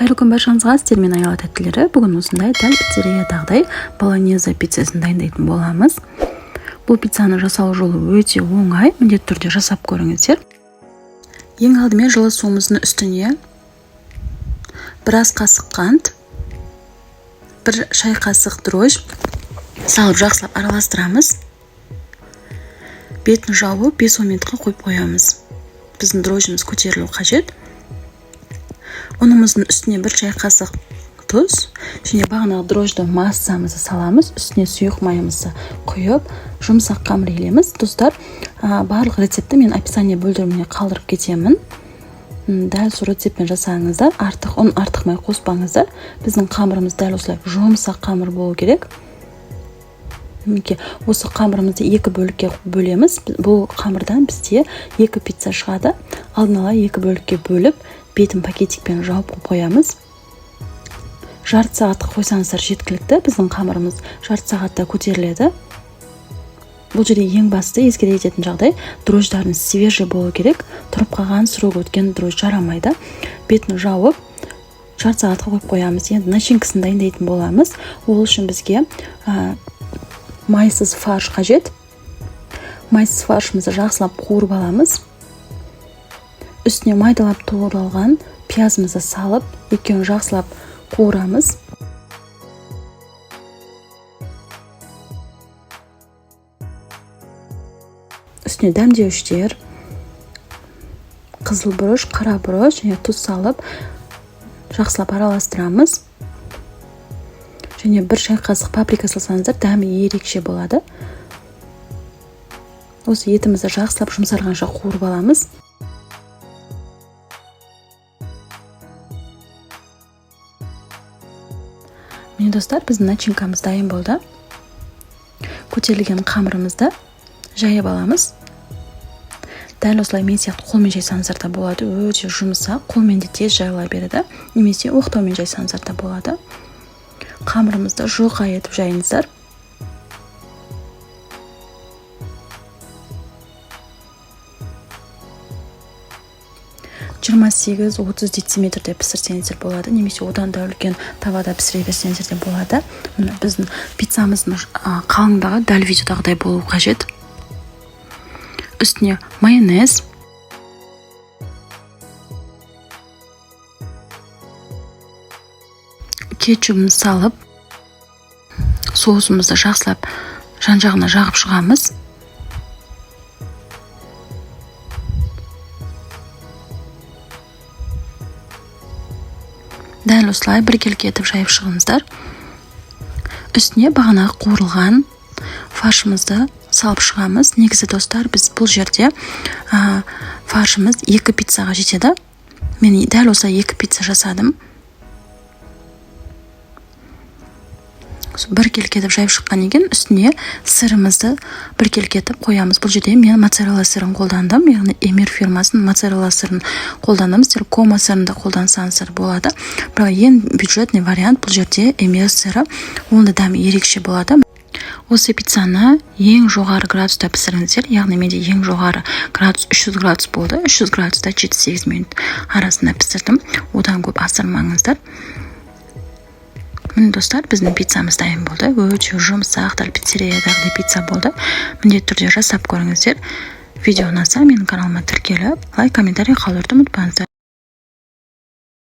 Қайырлы күн баршаңызға, сіздермен Аяла тәттілері. Бүгін осындай дәл пиццериядағыдай болоньезе пиццасын дайындайтын боламыз. Бұл пиццаны жасау жолы өте оңай, міндетті түрде жасап көріңіздер. Ең алдымен жылы суымыздың үстіне бір ас қасық қант, бір шай қасық дрожь салып жақсылап араластырамыз. Бетін жауып 5-10 минутқа қойып қоямыз. Біздің дрожжымыз көтерілу қажет. Ұнымыздың үстіне бір шай қасық тұз және бағанағы дрожжды массамызды саламыз. Үстіне сұйық майымызды құйып, жұмсақ қамыр елеміз. Достар, барлық рецепті мен описание бөлдіріміне қалдырып кетемін. Дәл сол рецептпен жасаңыздар. Ұн артық май қоспаңыздар. Біздің қамырымыз дәл осылай жұмсақ қамыр болу керек. Осы қамырымызды 2 бөлікке бөлеміз. Бұл қамырдан бізде 2 пицца шығады. Алдын ала 2 бөлікке бөліп, бетін пакетикпен жауып қоямыз. Жарты сағатқа қойсаңыздар жеткілікті. Біздің қамырымыз жарты сағатта көтеріледі. Бұл жерде ең басты ескере кететін жағдай, дрожждардың свежий болу керек. Тұрып қалған срок өткен дрожж жарамайды. Бетін жауып, жарты сағатқа қойып қоямыз. Енді начинкасын дайындайтын боламыз. Ол үшін бізге майсыз фарш қажет. Майсыз фаршымызды жақсылап қуырып аламыз. Үстіне майдалап туырылған пиязымызды салып, екеуін жақсылап қуырамыз. Үстіне дәмдеуіштер, қызыл бұрыш, қара бұрыш және тұз салып, жақсылап араластырамыз. Және бір шай қасық паприка салсаңыздар, дәмі ерекше болады. Осы етімізді жақсылап жұмсарғанша қуырып аламыз. Міне достар, біздің начинкамыз дайын болды. Көтерілген қамырымызды жайып аламыз. Дәл осылай мен сияқты қолмен жайсаңыздар да болады. Өте жұмсақ, қолмен де тез жайыла береді. Немесе оқтаумен жайсаңыздар да болады. Қамырымызды жұқа етіп жайыңыздар. Жиырма 28-30 дециметрде пісірсеңіздер болады, немесе одан да үлкен тавада пісіре берсеңіздер де болады. Біздің пиццамыздың қалыңдығы дәл видеодағыдай болу қажет. Үстіне майонез, кетчупын салып, соусымызды жақсылап жан-жағына жағып шығамыз. Дәл осылай біркелкі етіп жайып шығыңыздар. Үстіне бағанағы қуырылған фаршымызды салып шығамыз. Негізі достар, біз бұл жерде фаршымыз 2 пиццаға жетеді. Мен дәл осылай 2 пицца жасадым. Бір келкетіп жайып шыққан екен, үстіне сырымызды бір келкетіп қоямыз. Бұл жерде мен моцарелла сырын қолдандым, яғни Эмир фирмасының моцарелла сырын қолдандым. Сіздер кома сырын да қолдансаңыздар болады. Бірақ ең бюджетный вариант бұл жерде Эмир сыры. Оның да дәмі ерекше болады. Осы пиццаны ең жоғары градуста пісіріңіздер, яғни менде ең жоғары градус 300 градус болды. 300 градуста 7-8 минут арасында пісірдім. Одан көп асырмаңыздар. Міне достар, біздің пиццамыз дайын болды. Өте жұмсақ, пиццериядағыдай пицца болды. Міндетті түрде жасап көріңіздер. Видео ұнаса, менің каналыма тіркеліп, лайк, комментарий қалдыруды ұмытпаңыздар.